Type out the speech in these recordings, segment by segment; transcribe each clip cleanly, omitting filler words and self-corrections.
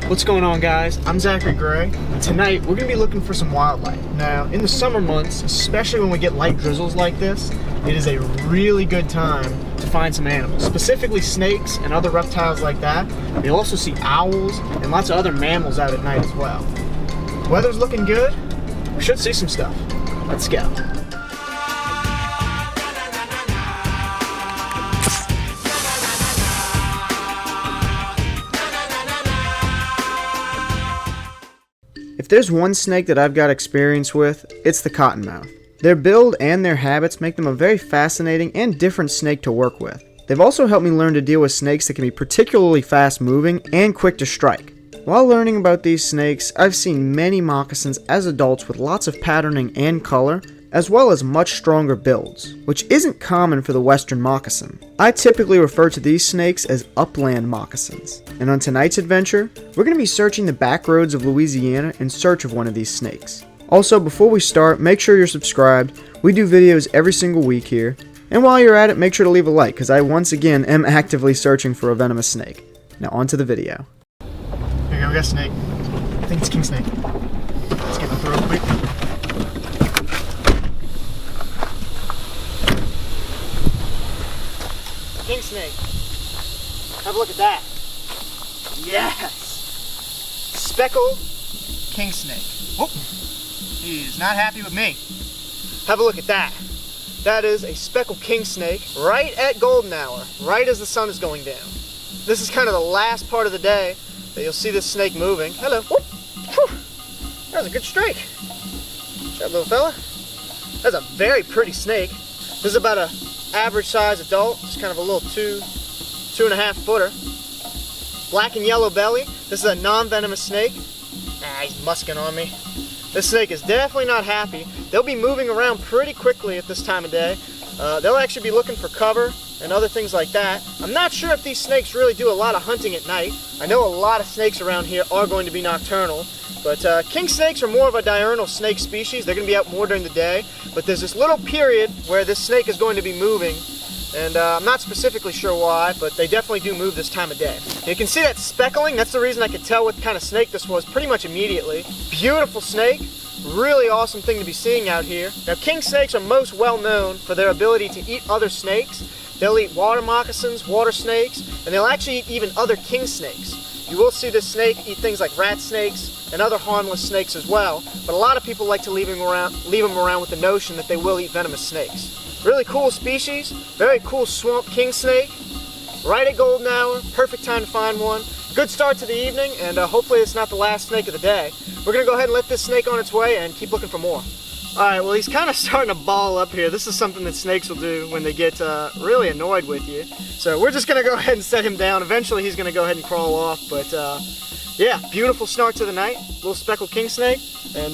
What's going on, guys? I'm Zachary Gray. Tonight we're going to be looking for some wildlife. Now, in the summer months, especially when we get light drizzles like this, it is a really good time to find some animals, specifically snakes and other reptiles like that. You'll also see owls and lots of other mammals out at night as well. Weather's looking good. We should see some stuff. Let's go. If there's one snake that I've got experience with, it's the cottonmouth. Their build and their habits make them a very fascinating and different snake to work with. They've also helped me learn to deal with snakes that can be particularly fast moving and quick to strike. While learning about these snakes, I've seen many moccasins as adults with lots of patterning and color, as well as much stronger builds, which isn't common for the western moccasin. I typically refer to these snakes as upland moccasins. And on tonight's adventure, we're going to be searching the backroads of Louisiana in search of one of these snakes. Also, before we start, make sure you're subscribed. We do videos every single week here. And while you're at it, make sure to leave a like, because I once again am actively searching for a venomous snake. Now on to the video. Here we go, we got a snake. I think it's king snake. Let's get the throw real quick. King snake. Have a look at that. Yes! Speckled king snake. Whoop. He is not happy with me. Have a look at that. That is a speckled king snake right at golden hour, right as the sun is going down. This is kind of the last part of the day that you'll see this snake moving. Hello. Whoop. Whew. That was a good strike. Shut up, little fella. That's a very pretty snake. This is about a average size adult, just kind of a little 2.5 footer. Black and yellow belly. This is a non-venomous snake. He's musking on me. This snake is definitely not happy. They'll be moving around pretty quickly at this time of day. They'll actually be looking for cover and other things like that. I'm not sure if these snakes really do a lot of hunting at night. I know a lot of snakes around here are going to be nocturnal, but king snakes are more of a diurnal snake species. They're going to be out more during the day, but there's this little period where this snake is going to be moving, and I'm not specifically sure why, but they definitely do move this time of day. You can see that speckling. That's the reason I could tell what kind of snake this was pretty much immediately. Beautiful snake. Really awesome thing to be seeing out here. Now, king snakes are most well known for their ability to eat other snakes. They'll eat water moccasins, water snakes, and they'll actually eat even other king snakes. You will see this snake eat things like rat snakes and other harmless snakes as well, but a lot of people like to leave them around with the notion that they will eat venomous snakes. Really cool species, very cool swamp king snake, right at golden hour, perfect time to find one. Good start to the evening, and hopefully it's not the last snake of the day. We're going to go ahead and let this snake on its way and keep looking for more. Alright, well, he's kind of starting to ball up here. This is something that snakes will do when they get really annoyed with you. So we're just going to go ahead and set him down. Eventually he's going to go ahead and crawl off, but yeah, beautiful start to the night. Little speckled king snake, and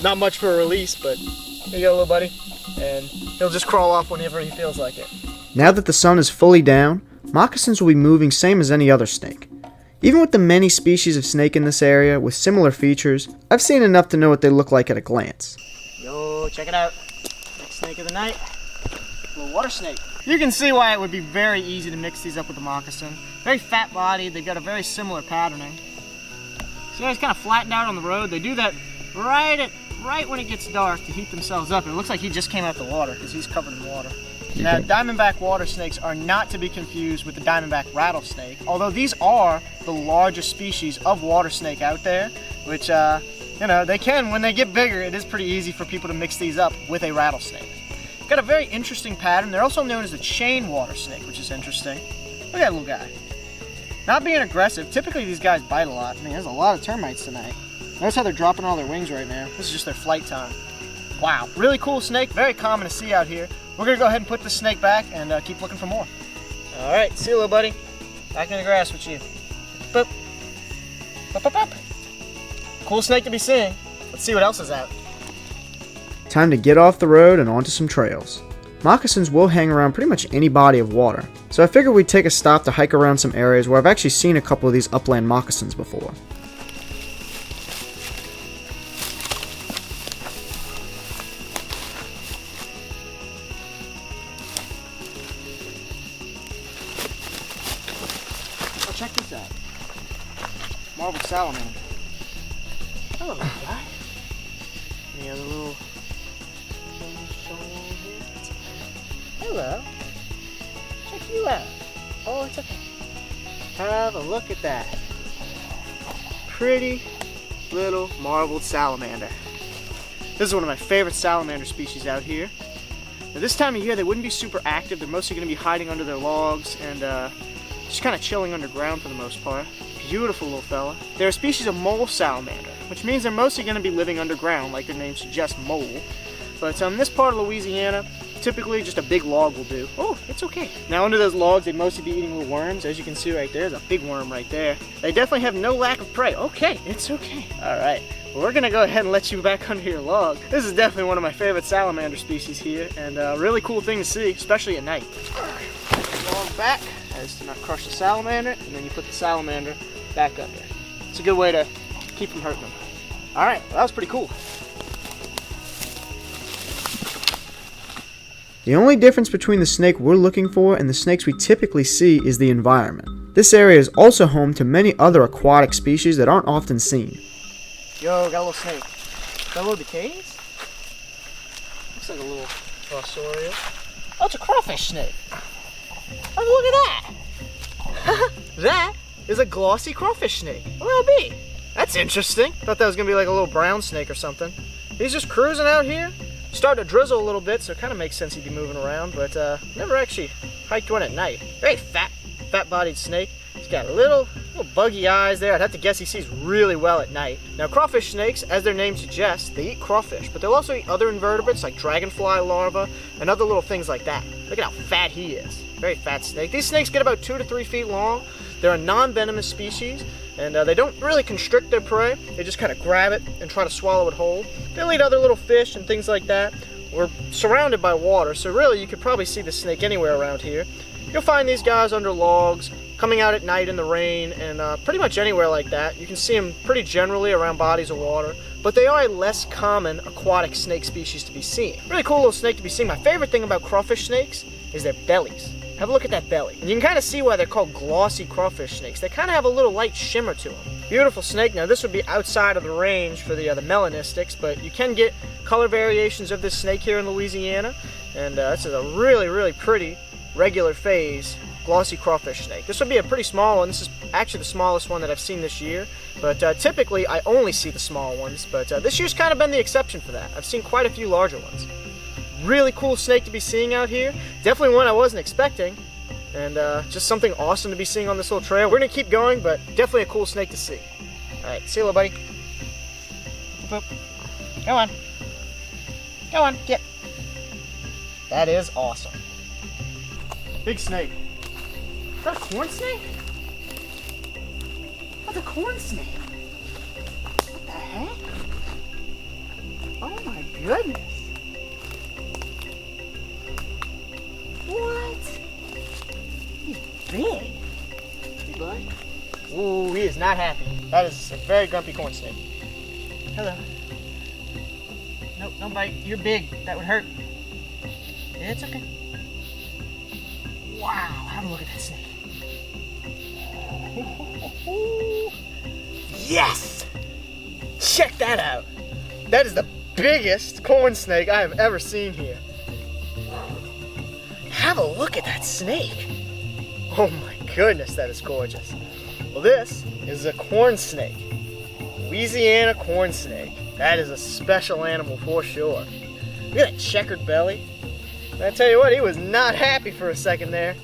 not much for a release, but here you go, little buddy. And he'll just crawl off whenever he feels like it. Now that the sun is fully down, moccasins will be moving same as any other snake. Even with the many species of snake in this area with similar features, I've seen enough to know what they look like at a glance. Yo, check it out. Next snake of the night. Little water snake. You can see why it would be very easy to mix these up with the moccasin. Very fat bodied, they've got a very similar patterning. See how he's kind of flattened out on the road? They do that right when it gets dark to heat themselves up. It looks like he just came out the water because he's covered in water. Now, diamondback water snakes are not to be confused with the diamondback rattlesnake, although these are the largest species of water snake out there, which, you know, they can, when they get bigger, it is pretty easy for people to mix these up with a rattlesnake. Got a very interesting pattern. They're also known as the chain water snake, which is interesting. Look at that little guy. Not being aggressive. Typically, these guys bite a lot. I mean, there's a lot of termites tonight. Notice how they're dropping all their wings right now. This is just their flight time. Wow, really cool snake. Very common to see out here. We're going to go ahead and put the snake back and keep looking for more. All right, see you, little buddy. Back in the grass with you. Boop. Boop, boop, boop. Cool snake to be seeing. Let's see what else is out. Time to get off the road and onto some trails. Moccasins will hang around pretty much any body of water, so I figured we'd take a stop to hike around some areas where I've actually seen a couple of these upland moccasins before. marble salamander. Hello, guy. Any other little things going on here? Hello. Check you out. Oh, it's okay. Have a look at that. Pretty little marbled salamander. This is one of my favorite salamander species out here. Now, this time of year they wouldn't be super active. They're mostly going to be hiding under their logs and just kind of chilling underground for the most part. Beautiful little fella. They're a species of mole salamander, which means they're mostly going to be living underground, like their name suggests, mole. But in this part of Louisiana, typically just a big log will do. Oh, it's okay. Now under those logs, they'd mostly be eating little worms. As you can see right there, there's a big worm right there. They definitely have no lack of prey. Okay, it's okay. All right, well, we're gonna go ahead and let you back under your log. This is definitely one of my favorite salamander species here, and a really cool thing to see, especially at night. Log back, as to not crush the salamander, and then you put the salamander back under. It's a good way to keep from hurting them. All right, well, that was pretty cool. The only difference between the snake we're looking for and the snakes we typically see is the environment. This area is also home to many other aquatic species that aren't often seen. Yo, got a little snake. Got a little decays? Looks like a little glossorial. Oh, it's a crawfish snake. Oh, look at that. That is a glossy crawfish snake. LB. That's interesting. Thought that was gonna be like a little brown snake or something. He's just cruising out here. Starting to drizzle a little bit, so it kind of makes sense he'd be moving around, but never actually hiked one at night. Very fat-bodied snake. He's got little buggy eyes there. I'd have to guess he sees really well at night. Now, crawfish snakes, as their name suggests, they eat crawfish, but they'll also eat other invertebrates like dragonfly larvae and other little things like that. Look at how fat he is. Very fat snake. These snakes get about 2 to 3 feet long. They're a non-venomous species, and they don't really constrict their prey. They just kind of grab it and try to swallow it whole. They'll eat other little fish and things like that. We're surrounded by water, so really you could probably see the snake anywhere around here. You'll find these guys under logs, coming out at night in the rain, and pretty much anywhere like that. You can see them pretty generally around bodies of water, but they are a less common aquatic snake species to be seen. Really cool little snake to be seen. My favorite thing about crawfish snakes is their bellies. Have a look at that belly. And you can kind of see why they're called glossy crawfish snakes. They kind of have a little light shimmer to them. Beautiful snake. Now this would be outside of the range for the melanistics, but you can get color variations of this snake here in Louisiana. And this is a really, really pretty regular phase glossy crawfish snake. This would be a pretty small one. This is actually the smallest one that I've seen this year. But typically I only see the small ones, but this year's kind of been the exception for that. I've seen quite a few larger ones. Really cool snake to be seeing out here. Definitely one I wasn't expecting. And just something awesome to be seeing on this little trail. We're going to keep going, but definitely a cool snake to see. Alright, see you, little buddy. Boop. Go on. Go on, get. That is awesome. Big snake. Is that a corn snake? That's a corn snake. What the heck? Oh my goodness. What? He's big. Hey, bud. Ooh, he is not happy. That is a very grumpy corn snake. Hello. Nope, don't bite. You're big. That would hurt. It's okay. Wow, have a look at that snake. Yes! Check that out. That is the biggest corn snake I have ever seen here. Have a look at that snake. Oh my goodness, that is gorgeous. Well, this is a corn snake. Louisiana corn snake. That is a special animal for sure. Look at that checkered belly. And I tell you what, he was not happy for a second there.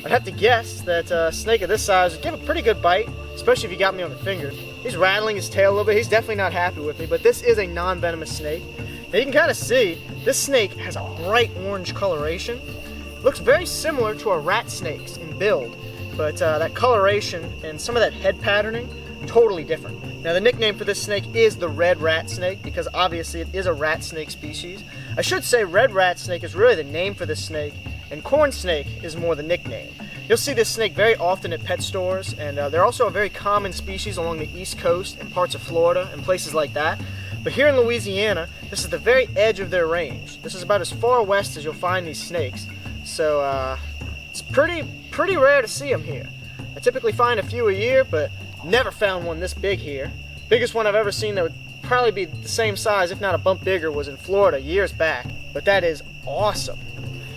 I'd have to guess that a snake of this size would give a pretty good bite, especially if he got me on the finger. He's rattling his tail a little bit. He's definitely not happy with me, but this is a non-venomous snake. Now you can kind of see, this snake has a bright orange coloration. Looks very similar to a rat snake's in build, but that coloration and some of that head patterning, totally different. Now the nickname for this snake is the red rat snake because obviously it is a rat snake species. I should say red rat snake is really the name for this snake, and corn snake is more the nickname. You'll see this snake very often at pet stores, and they're also a very common species along the East Coast and parts of Florida and places like that. But here in Louisiana, this is the very edge of their range. This is about as far west as you'll find these snakes. So it's pretty rare to see them here. I typically find a few a year, but Never found one this big here. Biggest one I've ever seen that would probably be the same size, if not a bump bigger, was in Florida years back. But that is awesome.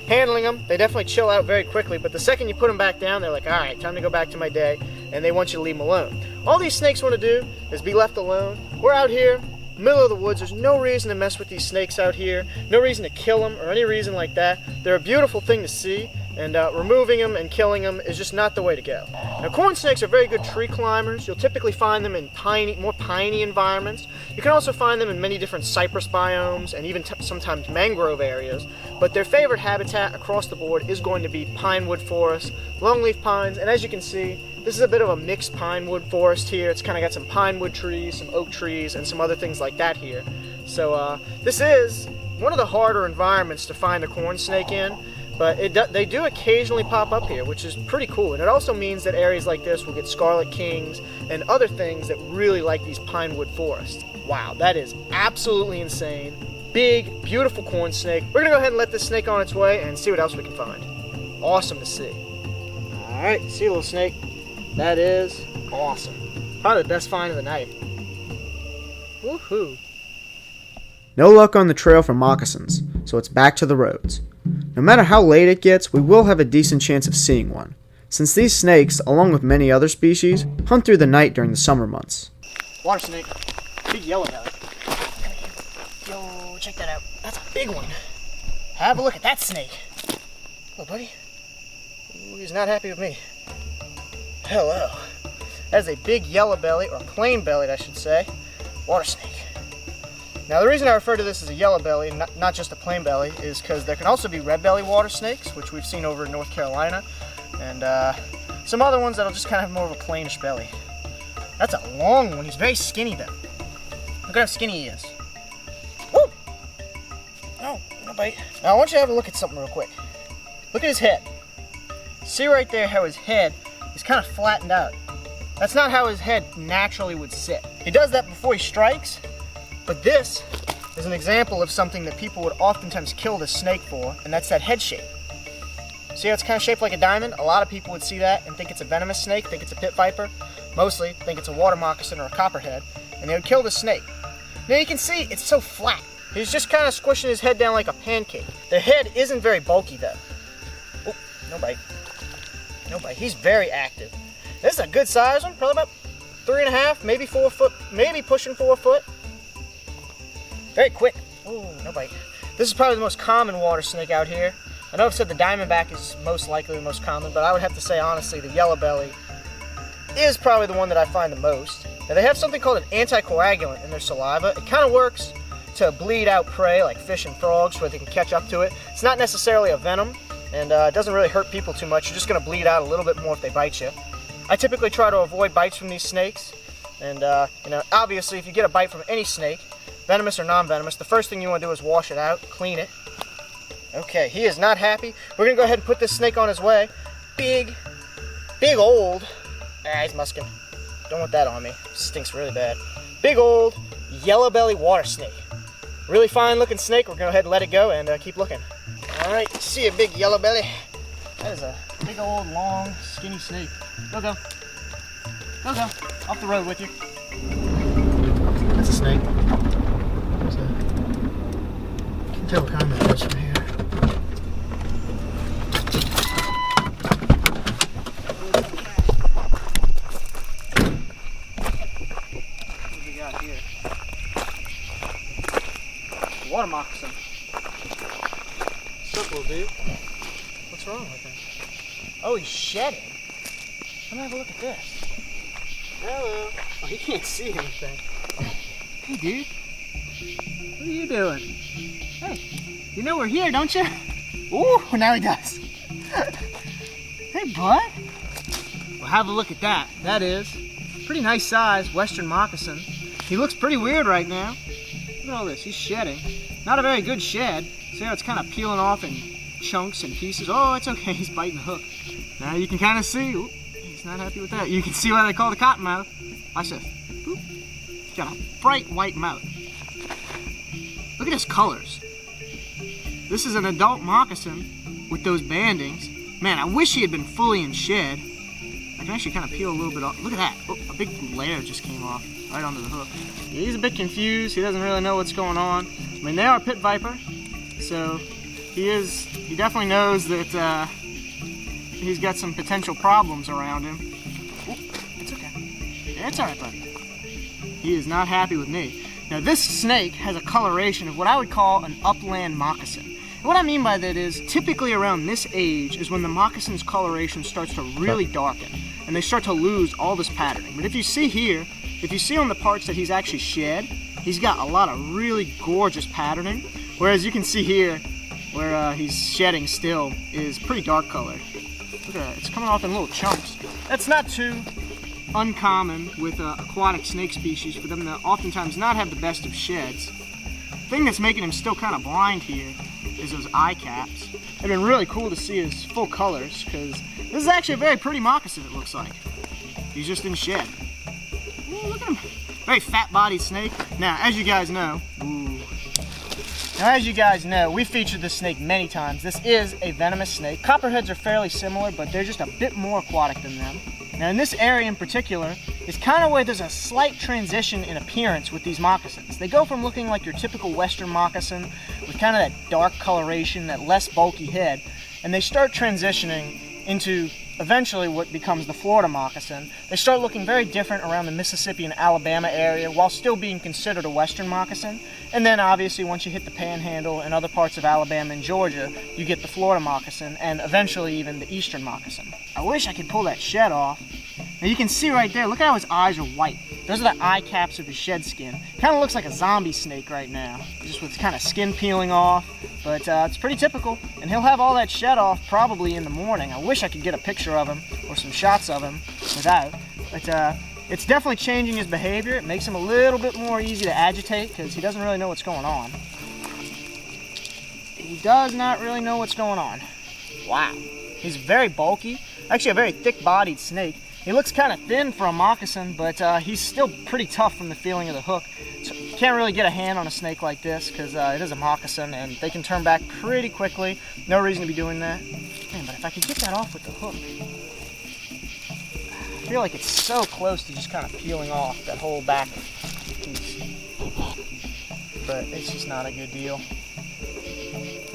Handling them, they definitely chill out very quickly, but the second you put them back down, they're like, alright, time to go back to my day, and they want you to leave them alone. All these snakes want to do is be left alone. We're out here, middle of the woods, there's no reason to mess with these snakes out here, no reason to kill them or any reason like that. They're a beautiful thing to see, and removing them and killing them is just not the way to go. Now, corn snakes are very good tree climbers. You'll typically find them in more piney environments. You can also find them in many different cypress biomes and even sometimes mangrove areas, but their favorite habitat across the board is going to be pine wood forests, longleaf pines, and as you can see, this is a bit of a mixed pine wood forest here. It's kind of got some pine wood trees, some oak trees, and some other things like that here. So this is one of the harder environments to find a corn snake in, but they do occasionally pop up here, which is pretty cool. And it also means that areas like this will get scarlet kings and other things that really like these pine wood forests. Wow, that is absolutely insane. Big, beautiful corn snake. We're gonna go ahead and let this snake on its way and see what else we can find. Awesome to see. All right, see you, little snake. That is awesome. Probably the best find of the night. Woohoo. No luck on the trail for moccasins, so it's back to the roads. No matter how late it gets, we will have a decent chance of seeing one, since these snakes, along with many other species, hunt through the night during the summer months. Water snake. Big yellow belly. Yo, check that out. That's a big one. Have a look at that snake. Hello, buddy. Ooh, he's not happy with me. Hello. That is a big yellow belly, or plain bellied, I should say, water snake. Now, the reason I refer to this as a yellow belly, not just a plain belly, is because there can also be red belly water snakes, which we've seen over in North Carolina, and some other ones that'll just kind of have more of a plainish belly. That's a long one. He's very skinny, though. Look at how skinny he is. Woo! No, no bite. Now, I want you to have a look at something real quick. Look at his head. See right there how his head is kind of flattened out. That's not how his head naturally would sit. He does that before he strikes, but this is an example of something that people would oftentimes kill this snake for, and that's that head shape. See how it's kind of shaped like a diamond? A lot of people would see that and think it's a venomous snake, think it's a pit viper. Mostly think it's a water moccasin or a copperhead, and they would kill the snake. Now you can see it's so flat. He's just kind of squishing his head down like a pancake. The head isn't very bulky though. Oh, no bite. No bite. He's very active. This is a good size one, probably about 3.5, maybe 4 foot, maybe pushing 4 foot. Very quick. Oh, no bite. This is probably the most common water snake out here. I know I've said the diamondback is most likely the most common, but I would have to say honestly the yellow belly is probably the one that I find the most. Now they have something called an anticoagulant in their saliva. It kind of works to bleed out prey like fish and frogs so they can catch up to it. It's not necessarily a venom, and it doesn't really hurt people too much. You're just going to bleed out a little bit more if they bite you. I typically try to avoid bites from these snakes, and obviously if you get a bite from any snake, venomous or non-venomous, the first thing you want to do is wash it out, clean it. Okay, he is not happy. We're going to go ahead and put this snake on his way. Big old, he's musking. Don't want that on me. Stinks really bad. Big old yellow belly water snake. Really fine looking snake. We're going to go ahead and let it go and keep looking. All right, see a big yellow belly. That is a big old long skinny snake. Go. Go. Off the road with you. That's a snake. So, you can tell what kind that is from here. What do we got here? Water moccasin. Simple, dude. What's wrong with him? Oh, he's shedding. Let me have a look at this. Hello. Oh, he can't see anything. Hey, dude. What are you doing? Hey, you know we're here, don't you? Ooh, now he does. Hey, bud. Well, have a look at that. That is pretty nice size western moccasin. He looks pretty weird right now. Look at all this. He's shedding. Not a very good shed. See how it's kind of peeling off in chunks and pieces. Oh, it's okay. He's biting the hook. Now you can kind of see. Ooh, he's not happy with that. You can see why they call it a cottonmouth. Watch this. Ooh. He's got a bright white mouth. Look at his colors. This is an adult moccasin with those bandings. Man, I wish he had been fully in shed. I can actually kind of peel a little bit off. Look at that. Oh, a big layer just came off right onto the hook. Yeah, he's a bit confused. He doesn't really know what's going on. I mean, they are pit viper, so he definitely knows that he's got some potential problems around him. Ooh, it's okay. Yeah, it's all right, buddy. He is not happy with me. Now, this snake has a coloration of what I would call an upland moccasin. And what I mean by that is, typically around this age is when the moccasin's coloration starts to really darken, and they start to lose all this patterning. But if you see here, if you see on the parts that he's actually shed, he's got a lot of really gorgeous patterning, whereas you can see here, where he's shedding still, is pretty dark colored. Look at that, it's coming off in little chunks. That's not too uncommon with aquatic snake species for them to oftentimes not have the best of sheds. The thing that's making him still kind of blind here is those eye caps. It'd been really cool to see his full colors, because this is actually a very pretty moccasin, it looks like. He's just in shed. Ooh, look at him. Very fat-bodied snake. Now, as you guys know, we've featured this snake many times. This is a venomous snake. Copperheads are fairly similar, but they're just a bit more aquatic than them. Now, in this area in particular, is kind of where there's a slight transition in appearance with these moccasins. They go from looking like your typical western moccasin with kind of that dark coloration, that less bulky head, and they start transitioning into eventually what becomes the Florida moccasin. They start looking very different around the Mississippi and Alabama area while still being considered a western moccasin. And then obviously once you hit the Panhandle and other parts of Alabama and Georgia, you get the Florida moccasin and eventually even the eastern moccasin. I wish I could pull that shed off. Now you can see right there, look how his eyes are white. Those are the eye caps of his shed skin. Kind of looks like a zombie snake right now, just with kind of skin peeling off, but it's pretty typical. And he'll have all that shed off probably in the morning. I wish I could get a picture of him or some shots of him without, but it's definitely changing his behavior. It makes him a little bit more easy to agitate because he doesn't really know what's going on. He does not really know what's going on. Wow. He's very bulky, actually a very thick-bodied snake. He looks kind of thin for a moccasin, but he's still pretty tough from the feeling of the hook. So you can't really get a hand on a snake like this because it is a moccasin and they can turn back pretty quickly. No reason to be doing that. Man, but if I could get that off with the hook. I feel like it's so close to just kind of peeling off that whole back piece. But it's just not a good deal.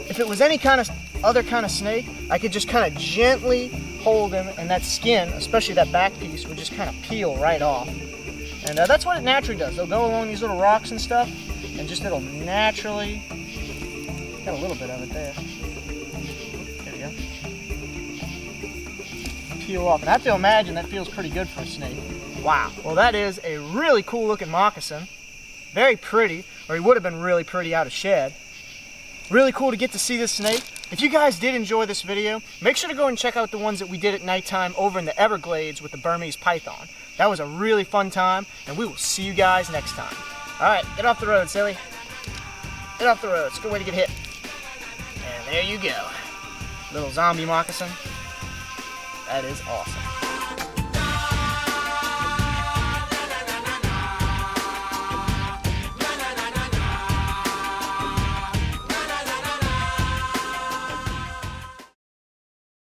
If it was any kind of other kind of snake, I could just kind of gently hold him and that skin, especially that back piece, would just kind of peel right off. And that's what it naturally does. They'll go along these little rocks and stuff and just it'll naturally, got a little bit of it there. There we go. Peel off. And I have to imagine that feels pretty good for a snake. Wow. Well, that is a really cool looking moccasin. Very pretty, or he would have been really pretty out of shed. Really cool to get to see this snake. If you guys did enjoy this video, make sure to go and check out the ones that we did at nighttime over in the Everglades with the Burmese python. That was a really fun time, and we will see you guys next time. All right, get off the road, silly. Get off the road. It's a good way to get hit. And there you go. Little zombie moccasin. That is awesome.